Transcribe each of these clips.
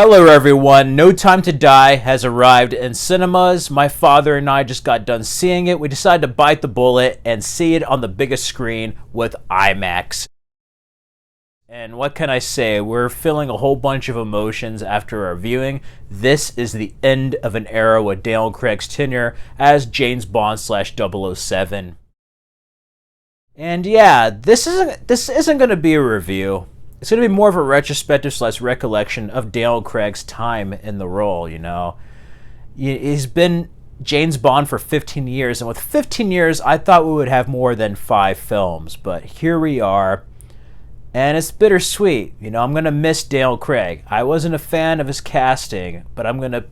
Hello everyone, No Time to Die has arrived in cinemas. My father and I just got done seeing it. We decided to bite the bullet and see it on the biggest screen with IMAX. And what can I say? We're feeling a whole bunch of emotions after our viewing. This is the end of an era with Daniel Craig's tenure as James Bond slash 007. And yeah, this isn't going to be a review. It's going to be more of a retrospective slash recollection of Daniel Craig's time in the role, you know. He's been James Bond for 15 years, and with 15 years, I thought we would have more than 5 films, but here we are, and it's bittersweet. You know, I'm going to miss Daniel Craig. I wasn't a fan of his casting, but I'm going to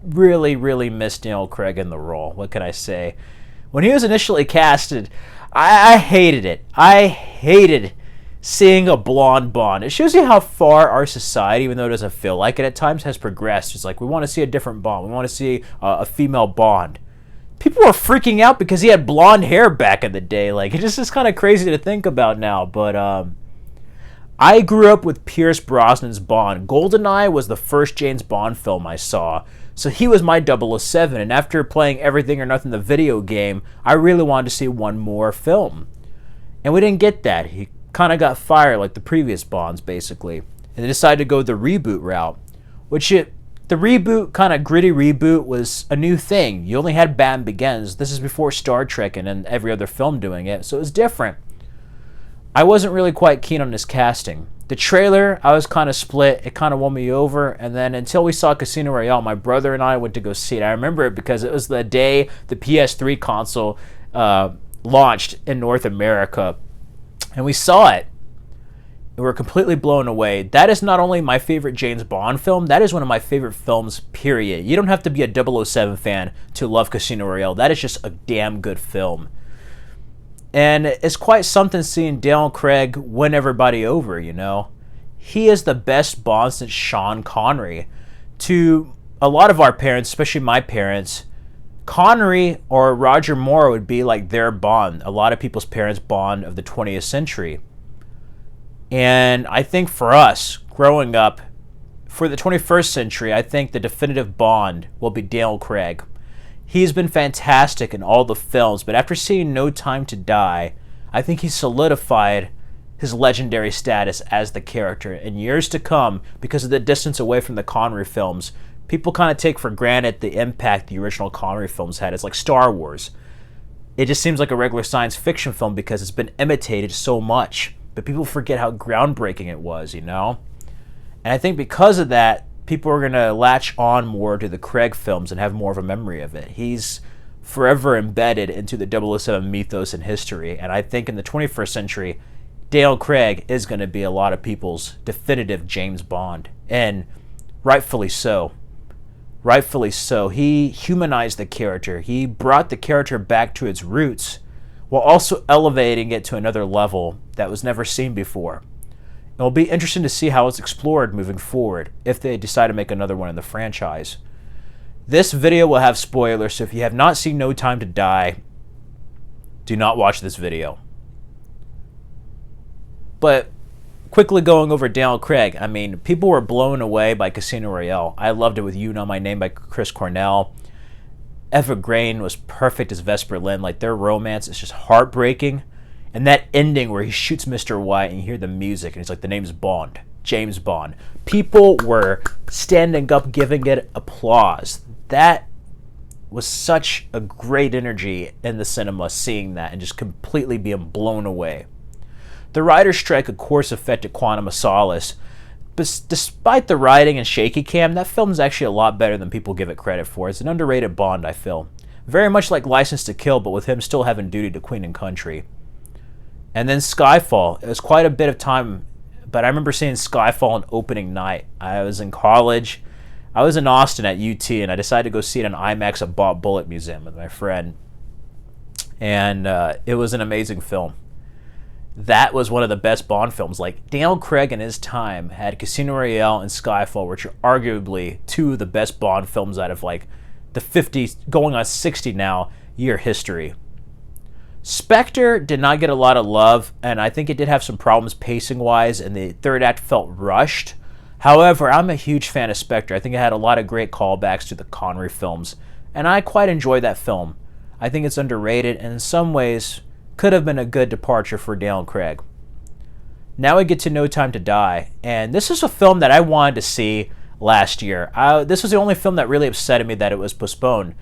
really, really miss Daniel Craig in the role. What can I say? When he was initially casted, I hated it. I hated seeing a blonde Bond. It shows you how far our society, even though it doesn't feel like it at times, has progressed. It's like we want to see a different Bond. We want to see a female Bond. People were freaking out because he had blonde hair back in the day. Like, it's just kind of crazy to think about now. But I grew up with Pierce Brosnan's Bond. GoldenEye was the first James Bond film I saw. So he was my 007. And after playing Everything or Nothing, the video game, I really wanted to see one more film. And we didn't get that. He kind of got fired like the previous Bonds, basically, and they decided to go the reboot route, the reboot, kind of gritty reboot, was a new thing. You only had Batman Begins. This is before Star Trek and every other film doing it, so it was different. I wasn't really quite keen on this casting. The trailer, I was kind of split. It kind of won me over, and then until we saw Casino Royale, my brother and I went to go see it. I remember it because it was the day the PS3 console launched in North America. And we saw it, and we were completely blown away. That is not only my favorite James Bond film, that is one of my favorite films, period. You don't have to be a 007 fan to love Casino Royale. That is just a damn good film. And it's quite something seeing Daniel Craig win everybody over, you know. He is the best Bond since Sean Connery. To a lot of our parents, especially my parents, Connery or Roger Moore would be like their Bond, a lot of people's parents' Bond of the 20th century. And I think for us, growing up, for the 21st century, I think the definitive Bond will be Daniel Craig. He's been fantastic in all the films, but after seeing No Time to Die, I think he's solidified his legendary status as the character. In years to come, because of the distance away from the Connery films, people kind of take for granted the impact the original Connery films had. It's like Star Wars. It just seems like a regular science fiction film because it's been imitated so much. But people forget how groundbreaking it was, you know? And I think because of that, people are going to latch on more to the Craig films and have more of a memory of it. He's forever embedded into the 007 mythos and history. And I think in the 21st century, Daniel Craig is going to be a lot of people's definitive James Bond. And rightfully so. Rightfully so. He humanized the character. He brought the character back to its roots while also elevating it to another level that was never seen before. It'll be interesting to see how it's explored moving forward if they decide to make another one in the franchise. This video will have spoilers, so if you have not seen No Time to Die, do not watch this video. But quickly going over Daniel Craig, I mean, people were blown away by Casino Royale. I loved it with You Know My Name by Chris Cornell. Eva Green was perfect as Vesper Lynd. Like, their romance is just heartbreaking. And that ending where he shoots Mr. White and you hear the music and he's like, the name's Bond, James Bond. People were standing up, giving it applause. That was such a great energy in the cinema, seeing that and just completely being blown away. The writer's strike, of course, affected Quantum of Solace, but despite the writing and shaky cam, that film is actually a lot better than people give it credit for. It's an underrated Bond, I feel. Very much like License to Kill, but with him still having duty to Queen and Country. And then Skyfall. It was quite a bit of time, but I remember seeing Skyfall on opening night. I was in college. I was in Austin at UT, and I decided to go see it on IMAX at Bob Bullitt Museum with my friend. And it was an amazing film. That was one of the best Bond films. Like, Daniel Craig in his time had Casino Royale and Skyfall, which are arguably two of the best Bond films out of like the 50s, going on 60 now, year history. Spectre did not get a lot of love, and I think it did have some problems pacing-wise, and the third act felt rushed. However, I'm a huge fan of Spectre. I think it had a lot of great callbacks to the Connery films, and I quite enjoy that film. I think it's underrated and in some ways could have been a good departure for Daniel Craig. Now we get to No Time to Die, and this is a film that I wanted to see last year. This was the only film that really upset me that it was postponed.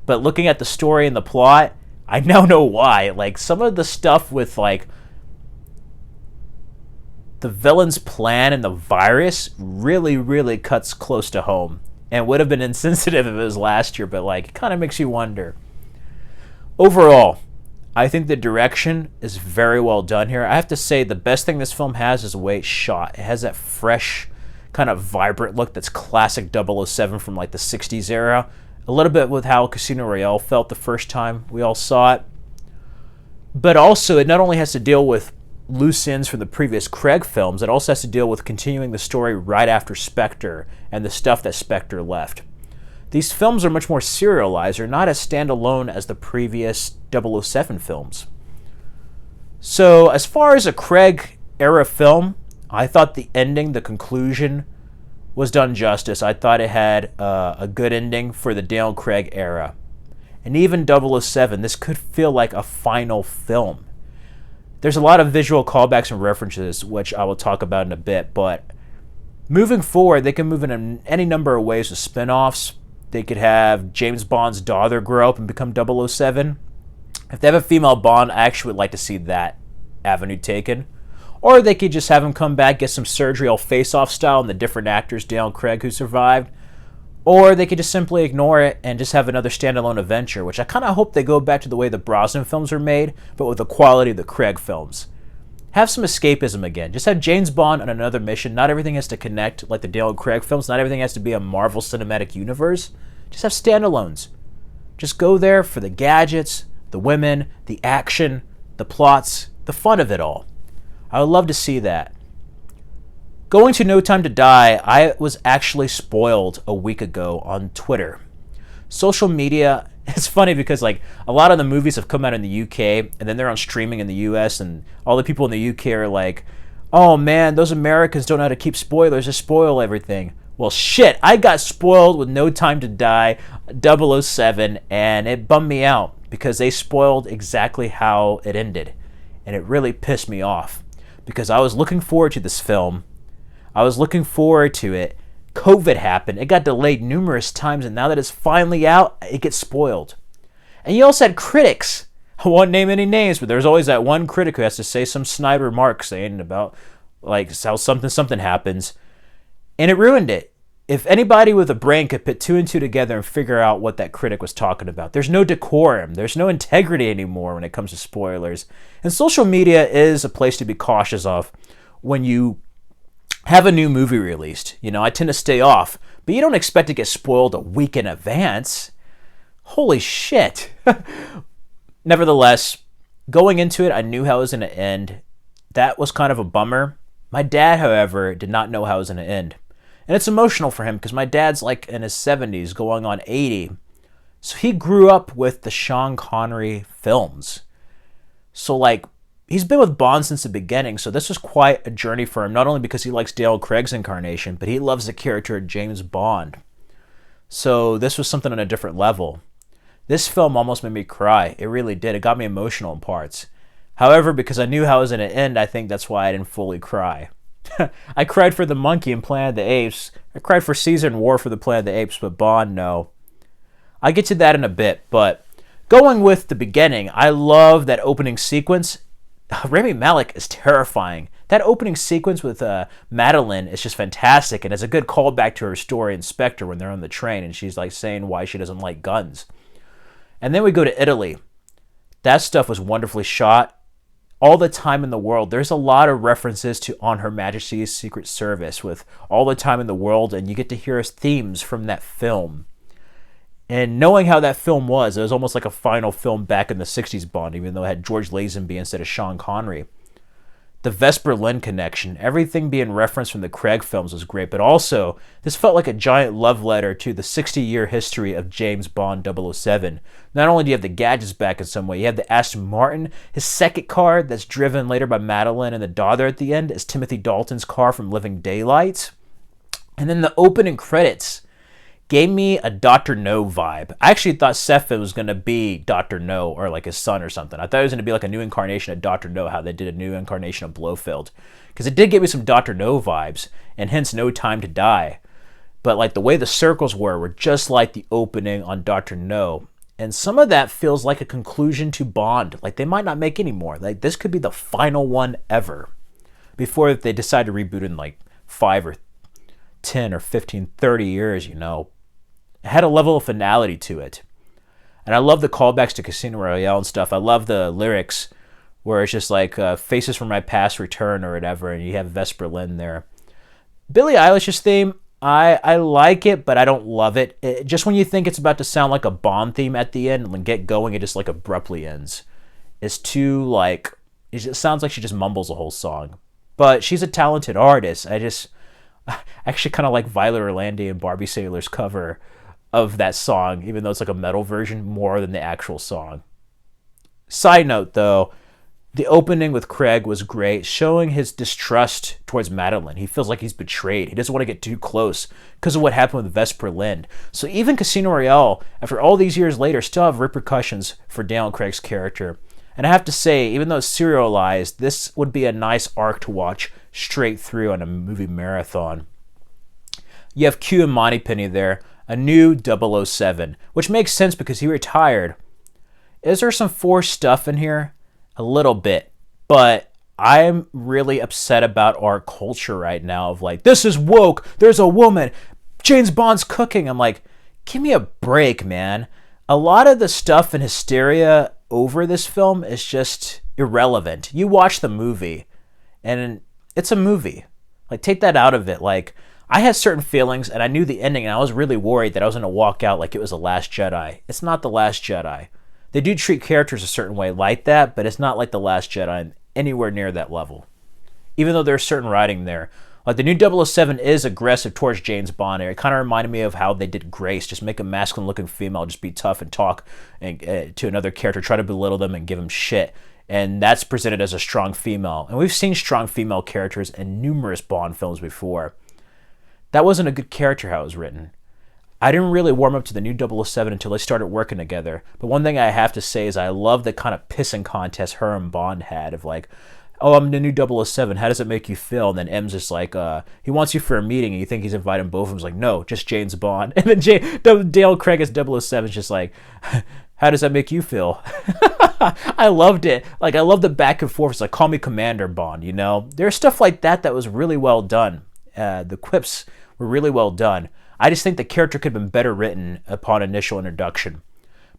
But looking at the story and the plot, I now know why. Like, some of the stuff with, like, the villain's plan and the virus really, really cuts close to home. And would have been insensitive if it was last year, but, like, it kind of makes you wonder. Overall, I think the direction is very well done here. I have to say the best thing this film has is the way it's shot. It has that fresh, kind of vibrant look that's classic 007 from like the 60s era. A little bit with how Casino Royale felt the first time we all saw it. But also, it not only has to deal with loose ends from the previous Craig films, it also has to deal with continuing the story right after Spectre and the stuff that Spectre left. These films are much more serialized, or not as standalone as the previous 007 films. So, as far as a Craig era film, I thought the ending, the conclusion, was done justice. I thought it had a good ending for the Daniel Craig era. And even 007, this could feel like a final film. There's a lot of visual callbacks and references, which I will talk about in a bit, but moving forward, they can move in any number of ways with spin-offs. They could have James Bond's daughter grow up and become 007. If they have a female Bond, I actually would like to see that avenue taken. Or they could just have him come back, get some surgery all face-off style and the different actors, Daniel Craig, who survived. Or they could just simply ignore it and just have another standalone adventure, which I kind of hope they go back to the way the Brosnan films were made, but with the quality of the Craig films. Have some escapism again. Just have James Bond on another mission. Not everything has to connect like the Daniel Craig films. Not everything has to be a Marvel Cinematic Universe. Just have standalones. Just go there for the gadgets, the women, the action, the plots, the fun of it all. I would love to see that. Going to No Time to Die, I was actually spoiled a week ago on Twitter. Social media, it's funny because like a lot of the movies have come out in the UK and then they're on streaming in the US, and all the people in the UK are like, oh man, those Americans don't know how to keep spoilers, just spoil everything. Well shit, I got spoiled with No Time to Die 007, and it bummed me out because they spoiled exactly how it ended. And it really pissed me off because I was looking forward to this film. I was looking forward to it. COVID happened. It got delayed numerous times, and now that it's finally out, it gets spoiled. And you also had critics. I won't name any names, but there's always that one critic who has to say some snide remark saying about like how something happens, and it ruined it. If anybody with a brain could put two and two together and figure out what that critic was talking about, there's no decorum, there's no integrity anymore when it comes to spoilers. And social media is a place to be cautious of when you have a new movie released. You know, I tend to stay off, but you don't expect to get spoiled a week in advance. Holy shit. Nevertheless, going into it, I knew how it was going to end. That was kind of a bummer. My dad, however, did not know how it was going to end. And it's emotional for him because my dad's like in his 70s going on 80. So he grew up with the Sean Connery films. So like, he's been with Bond since the beginning, so this was quite a journey for him, not only because he likes Daniel Craig's incarnation, but he loves the character of James Bond. So this was something on a different level. This film almost made me cry. It really did. It got me emotional in parts. However, because I knew how it was going to end, I think that's why I didn't fully cry. I cried for the monkey in Planet of the Apes. I cried for Caesar in War for the Planet of the Apes, but Bond, no. I'll get to that in a bit, but going with the beginning, I love that opening sequence. Rami Malek is terrifying. That opening sequence with Madeline is just fantastic, and it's a good callback to her story in Spectre when they're on the train and she's like saying why she doesn't like guns. And then we go to Italy. That stuff was wonderfully shot. All the time in the world. There's a lot of references to On Her Majesty's Secret Service with All the Time in the World, and you get to hear themes from that film. And knowing how that film was, it was almost like a final film back in the 60s Bond, even though it had George Lazenby instead of Sean Connery. The Vesper Lynn connection, everything being referenced from the Craig films was great, but also, this felt like a giant love letter to the 60-year history of James Bond 007. Not only do you have the gadgets back in some way, you have the Aston Martin, his second car that's driven later by Madeline and the daughter at the end is Timothy Dalton's car from Living Daylights. And then the opening credits gave me a Dr. No vibe. I actually thought Sephiroth was going to be Dr. No or like his son or something. I thought it was going to be like a new incarnation of Dr. No, how they did a new incarnation of Blofeld. Because it did give me some Dr. No vibes, and hence No Time to Die. But like the way the circles were just like the opening on Dr. No. And some of that feels like a conclusion to Bond. Like they might not make any more. Like this could be the final one ever before they decide to reboot in like 5 or 10 or 15, 30 years, you know. It had a level of finality to it. And I love the callbacks to Casino Royale and stuff. I love the lyrics where it's just like Faces from My Past Return or whatever, and you have Vesper Lynn there. Billie Eilish's theme, I like it, but I don't love it. Just when you think it's about to sound like a Bond theme at the end and get going, it just like abruptly ends. It's too like, it just sounds like she just mumbles a whole song. But she's a talented artist. I actually kind of like Violet Orlandi and Barbie Sailor's cover of that song, even though it's like a metal version, more than the actual song. Side note though, the opening with Craig was great, showing his distrust towards Madeline. He feels like he's betrayed. He doesn't want to get too close because of what happened with Vesper Lynd. So even Casino Royale, after all these years later, still have repercussions for Daniel Craig's character. And I have to say, even though it's serialized, this would be a nice arc to watch straight through on a movie marathon. You have Q and Moneypenny there, a new 007, which makes sense because he retired. Is there some forced stuff in here? A little bit, but I'm really upset about our culture right now of like, this is woke, there's a woman, James Bond's cooking. I'm like, give me a break, man. A lot of the stuff and hysteria over this film is just irrelevant. You watch the movie, and it's a movie. Like, take that out of it. Like, I had certain feelings, and I knew the ending, and I was really worried that I was going to walk out like it was The Last Jedi. It's not The Last Jedi. They do treat characters a certain way like that, but it's not like The Last Jedi anywhere near that level. Even though there's certain writing there. Like the new 007 is aggressive towards James Bond. It kind of reminded me of how they did Grace. Just make a masculine looking female, just be tough and talk and, to another character, try to belittle them and give them shit. And that's presented as a strong female. And we've seen strong female characters in numerous Bond films before. That wasn't a good character how it was written. I didn't really warm up to the new 007 until they started working together. But one thing I have to say is I love the kind of pissing contest her and Bond had of like, oh, I'm the new 007. How does it make you feel? And then M's just like, he wants you for a meeting, and you think he's inviting both of them. He's like, no, just James Bond. And then Dale Craig as 007 is just like, how does that make you feel? I loved it. Like, I love the back and forth. It's like, call me Commander Bond, you know? There's stuff like that that was really well done. The quips were really well done. I just think the character could have been better written upon initial introduction.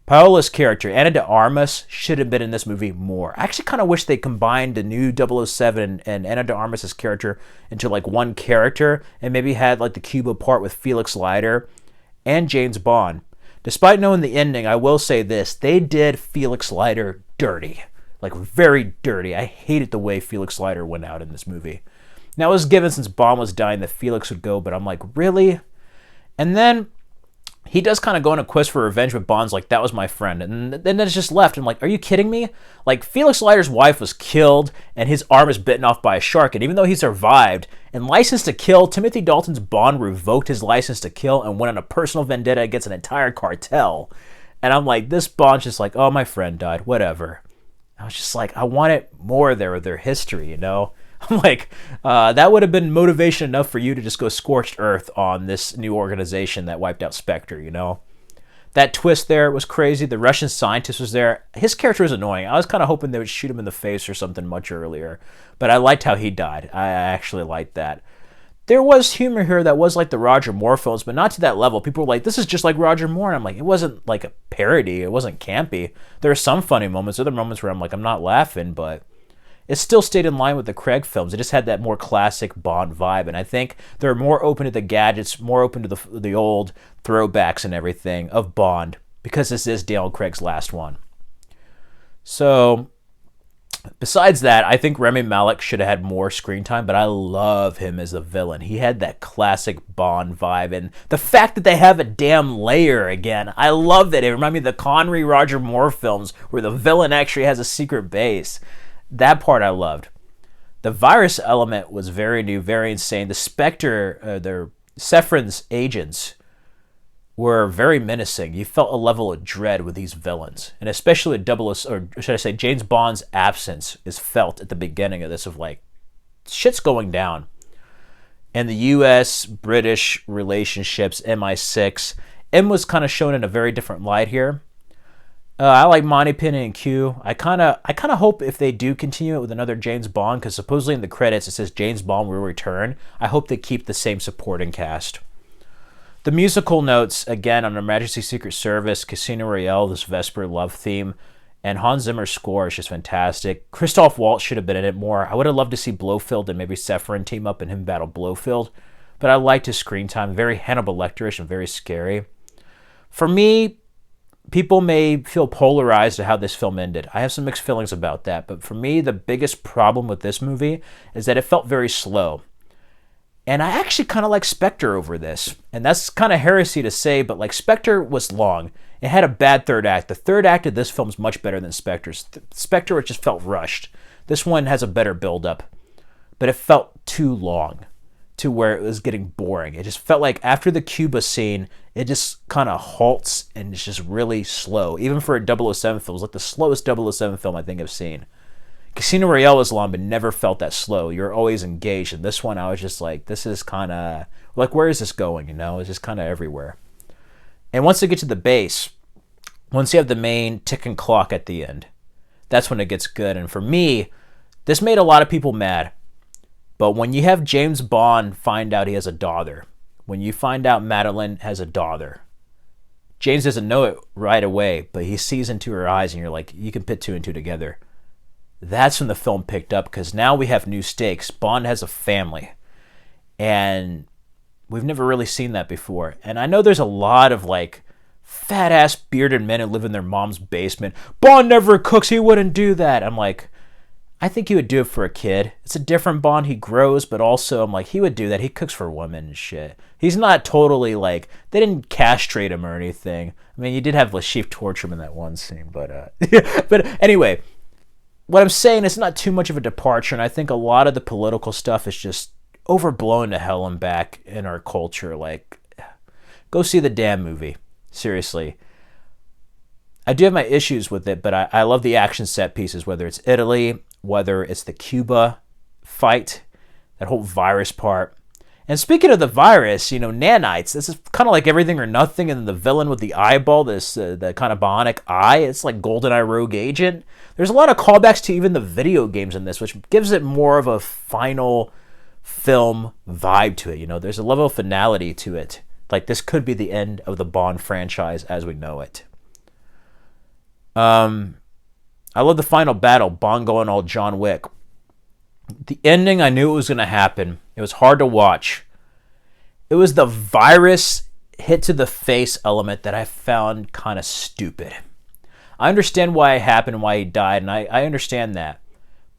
Paola's character, Ana de Armas, should have been in this movie more. I actually kind of wish they combined the new 007 and Ana de Armas' character into like one character and maybe had like the Cuba part with Felix Leiter and James Bond. Despite knowing the ending, I will say this. They did Felix Leiter dirty. Like very dirty. I hated the way Felix Leiter went out in this movie. Now it was given since Bond was dying that Felix would go, but I'm like, really? And then he does kind of go on a quest for revenge with Bond's like, that was my friend. And then it's just left. I'm like, are you kidding me? Like, Felix Leiter's wife was killed and his arm is bitten off by a shark. And even though he survived and licensed to kill, Timothy Dalton's Bond revoked his license to kill and went on a personal vendetta against an entire cartel. And I'm like, this Bond's just like, oh, my friend died, whatever. I was just like, I wanted more there of their history, you know? I'm like, that would have been motivation enough for you to just go scorched earth on this new organization that wiped out Spectre, you know? That twist there was crazy. The Russian scientist was there. His character was annoying. I was kind of hoping they would shoot him in the face or something much earlier. But I liked how he died. I actually liked that. There was humor here that was like the Roger Moore films, but not to that level. People were like, this is just like Roger Moore. And I'm like, it wasn't like a parody. It wasn't campy. There are some funny moments. Other moments where I'm like, I'm not laughing, but it still stayed in line with the Craig films. It just had that more classic Bond vibe. And I think they're more open to the gadgets, more open to the old throwbacks and everything of Bond, because this is Daniel Craig's last one. So, besides that, I think Rami Malek should have had more screen time, but I love him as a villain. He had that classic Bond vibe. And the fact that they have a damn lair again, I love that. It reminded me of the Connery Roger Moore films where the villain actually has a secret base. That part I loved. The virus element was very new, very insane. The Spectre, Safran's agents were very menacing. You felt a level of dread with these villains, and especially or should I say, James Bond's absence is felt at the beginning of this. Of like, shit's going down, and the U.S. British relationships, MI6, M was kind of shown in a very different light here. I like Moneypenny and Q. I kind of hope if they do continue it with another James Bond, because supposedly in the credits it says James Bond will return. I hope they keep the same supporting cast. The musical notes, again, on Her Majesty's Secret Service, Casino Royale, this Vesper love theme, and Hans Zimmer's score is just fantastic. Christoph Waltz should have been in it more. I would have loved to see Blofeld and maybe Safran team up and him battle Blofeld, but I liked his screen time. Very Hannibal Lecterish and very scary. For me, people may feel polarized to how this film ended. I have some mixed feelings about that, but for me, the biggest problem with this movie is that it felt very slow. And I actually kind of like Spectre over this. And that's kind of heresy to say, but like Spectre was long. It had a bad third act. The third act of this film is much better than Spectre's. Spectre, it just felt rushed. This one has a better build-up. But it felt too long to where it was getting boring. It just felt like after the Cuba scene, it just kind of halts and it's just really slow. Even for a 007 film, it was like the slowest 007 film I think I've seen. Casino Royale was long, but never felt that slow. You're always engaged. And this one, I was just like, this is kind of, like, where is this going, you know? It's just kind of everywhere. And once they get to the base, once you have the main ticking clock at the end, that's when it gets good. And for me, this made a lot of people mad. But when you have James Bond find out he has a daughter, when you find out Madeline has a daughter, James doesn't know it right away, but he sees into her eyes and you're like, you can put two and two together. That's when the film picked up, because now we have new stakes. Bond has a family, and we've never really seen that before. And I know there's a lot of like fat-ass bearded men who live in their mom's basement. Bond never cooks, he wouldn't do that. I'm like, I think he would do it for a kid. It's a different Bond, he grows, but also I'm like, he would do that. He cooks for women and shit. He's not totally like, they didn't castrate him or anything. I mean, you did have Lashif torture him in that one scene, but but anyway, what I'm saying is not too much of a departure, and I think a lot of the political stuff is just overblown to hell and back in our culture. Like, go see the damn movie. Seriously. I do have my issues with it, but I love the action set pieces, whether it's Italy, whether it's the Cuba fight, that whole virus part. And speaking of the virus, you know, nanites, this is kind of like Everything or Nothing, and the villain with the eyeball, this the kind of bionic eye, it's like GoldenEye Rogue Agent. There's a lot of callbacks to even the video games in this, which gives it more of a final film vibe to it. You know, there's a level of finality to it. Like, this could be the end of the Bond franchise as we know it. I love the final battle, Bond going all John Wick. The ending, I knew it was going to happen. It was hard to watch. It was the virus hit to the face element that I found kind of stupid. I understand why it happened, why he died, and I understand that.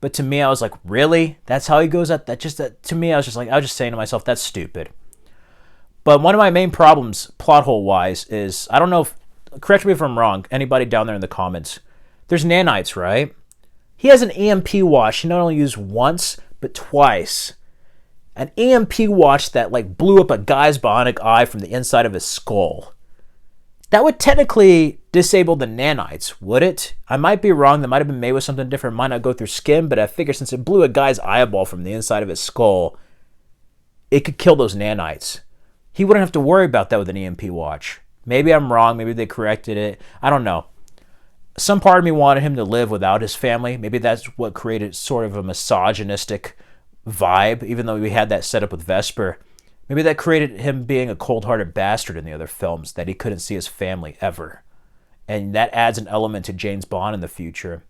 But to me, I was like, really? That's how he goes out? To me, I was just saying to myself, that's stupid. But one of my main problems, plot hole wise, is, I don't know if, correct me if I'm wrong, anybody down there in the comments, there's nanites, right? He has an EMP watch he not only used once, but twice. An EMP watch that like blew up a guy's bionic eye from the inside of his skull. That would technically disable the nanites, would it? I might be wrong. That might have been made with something different. It might not go through skin, but I figure since it blew a guy's eyeball from the inside of his skull, it could kill those nanites. He wouldn't have to worry about that with an EMP watch. Maybe I'm wrong. Maybe they corrected it. I don't know. Some part of me wanted him to live without his family. Maybe that's what created sort of a misogynistic vibe, even though we had that set up with Vesper. Maybe that created him being a cold-hearted bastard in the other films, that he couldn't see his family ever. And that adds an element to James Bond in the future.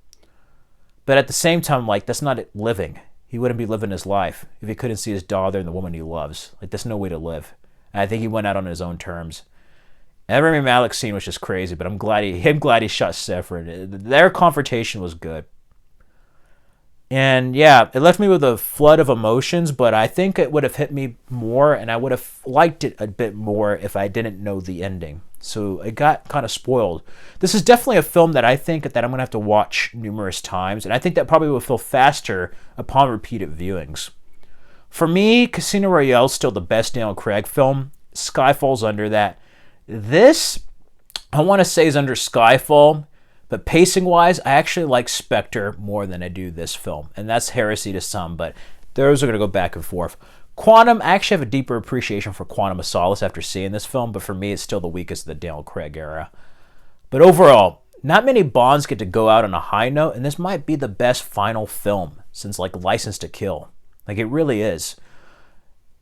But at the same time, like, that's not living. He wouldn't be living his life if he couldn't see his daughter and the woman he loves. Like, that's no way to live. And I think he went out on his own terms. And Rami Malek's scene was just crazy, but I'm glad he shot Safran. Their confrontation was good. And yeah, it left me with a flood of emotions, but I think it would have hit me more, and I would have liked it a bit more if I didn't know the ending. So it got kind of spoiled. This is definitely a film that I think that I'm going to have to watch numerous times, and I think that probably will feel faster upon repeated viewings. For me, Casino Royale is still the best Daniel Craig film. Skyfall's under that. This, I want to say, is under Skyfall, but pacing-wise, I actually like Spectre more than I do this film, and that's heresy to some, but those are going to go back and forth. Quantum, I actually have a deeper appreciation for Quantum of Solace after seeing this film, but for me, it's still the weakest of the Daniel Craig era. But overall, not many Bonds get to go out on a high note, and this might be the best final film since, like, License to Kill. Like, it really is.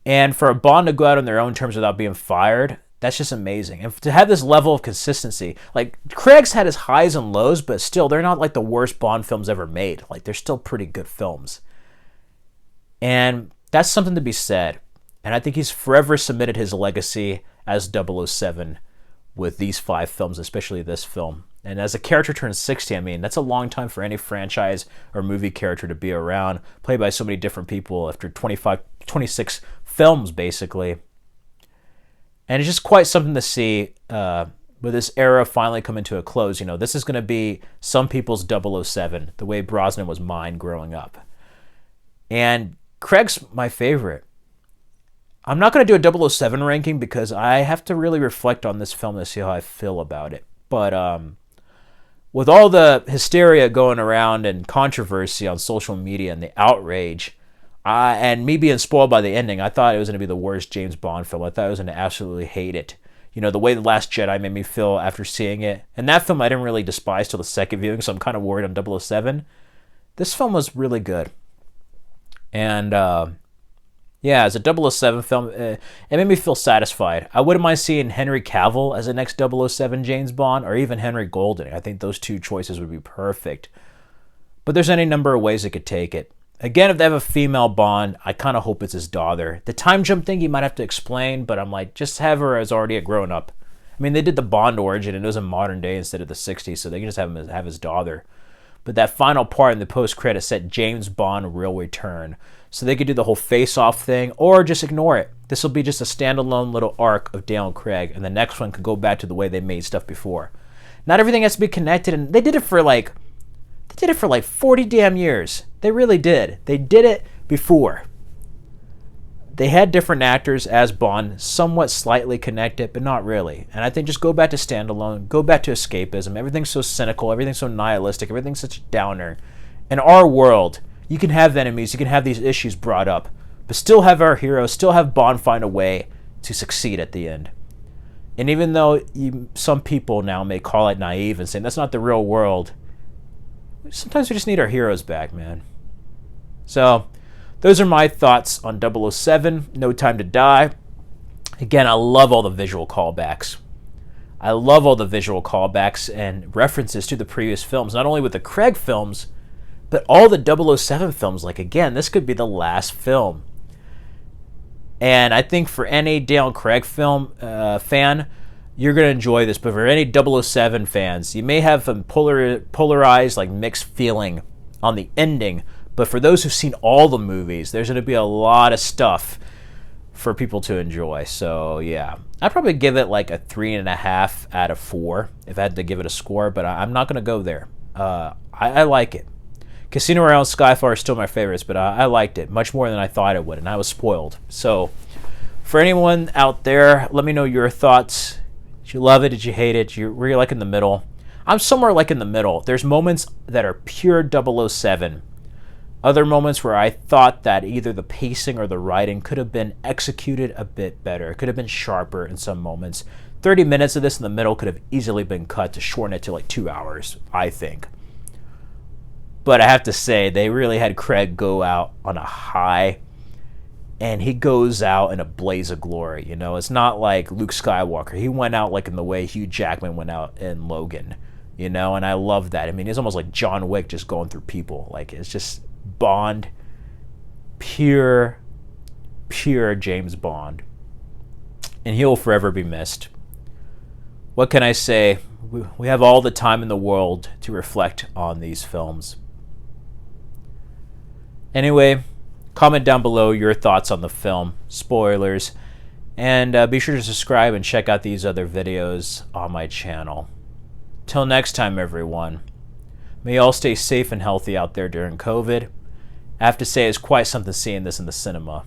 And for a Bond to go out on their own terms without being fired, that's just amazing. And to have this level of consistency, like, Craig's had his highs and lows, but still, they're not like the worst Bond films ever made. Like, they're still pretty good films. And that's something to be said. And I think he's forever cemented his legacy as 007 with these 5 films, especially this film. And as a character turns 60, I mean, that's a long time for any franchise or movie character to be around, played by so many different people after 26 films, basically. And it's just quite something to see with this era finally coming to a close. You know, this is going to be some people's 007, the way Brosnan was mine growing up. And Craig's my favorite. I'm not going to do a 007 ranking because I have to really reflect on this film to see how I feel about it. But with all the hysteria going around and controversy on social media and the outrage, and me being spoiled by the ending, I thought it was going to be the worst James Bond film. I thought I was going to absolutely hate it. You know, the way The Last Jedi made me feel after seeing it. And that film I didn't really despise till the second viewing, so I'm kind of worried on 007. This film was really good. And yeah, as a 007 film, it made me feel satisfied. I wouldn't mind seeing Henry Cavill as the next 007 James Bond, or even Henry Golding. I think those 2 choices would be perfect. But there's any number of ways they could take it. Again, if they have a female Bond, I kind of hope it's his daughter. The time jump thing you might have to explain, but I'm like, just have her as already a grown-up. I mean, they did the Bond origin, and it was in modern day instead of the 60s, so they can just have him have his daughter. But that final part in the post-credit said James Bond will return. So they could do the whole face-off thing or just ignore it. This will be just a standalone little arc of Daniel Craig, and the next one could go back to the way they made stuff before. Not everything has to be connected, and they did it for like 40 damn years. They really did. They did it before. They had different actors as Bond, somewhat slightly connected, but not really. And I think just go back to standalone, go back to escapism. Everything's so cynical, everything's so nihilistic, everything's such a downer. In our world, you can have enemies, you can have these issues brought up, but still have our heroes, still have Bond find a way to succeed at the end. And even though some people now may call it naive and say that's not the real world, sometimes we just need our heroes back, man. So, those are my thoughts on 007, No Time to Die. Again, I love all the visual callbacks. I love all the visual callbacks and references to the previous films, not only with the Craig films, but all the 007 films. Like, again, this could be the last film. And I think for any Daniel Craig film fan, you're going to enjoy this. But for any 007 fans, you may have a polarized, like, mixed feeling on the ending. But for those who've seen all the movies, there's going to be a lot of stuff for people to enjoy. So, yeah. I'd probably give it like a 3.5 out of 4 if I had to give it a score. But I'm not going to go there. I like it. Casino Royale and Skyfall are still my favorites, but I liked it much more than I thought it would, and I was spoiled. So, for anyone out there, let me know your thoughts. Did you love it? Did you hate it? Were you like in the middle? I'm somewhere like in the middle. There's moments that are pure 007. Other moments where I thought that either the pacing or the writing could have been executed a bit better. It could have been sharper in some moments. 30 minutes of this in the middle could have easily been cut to shorten it to like 2 hours, I think. But I have to say, they really had Craig go out on a high, and he goes out in a blaze of glory. You know, it's not like Luke Skywalker. He went out like in the way Hugh Jackman went out in Logan, you know, and I love that. I mean, it's almost like John Wick just going through people. Like, it's just Bond, pure James Bond. And he'll forever be missed. What can I say? We have all the time in the world to reflect on these films. Anyway, comment down below your thoughts on the film, spoilers, and be sure to subscribe and check out these other videos on my channel. Till next time, everyone, may you all stay safe and healthy out there during COVID, I have to say it's quite something seeing this in the cinema.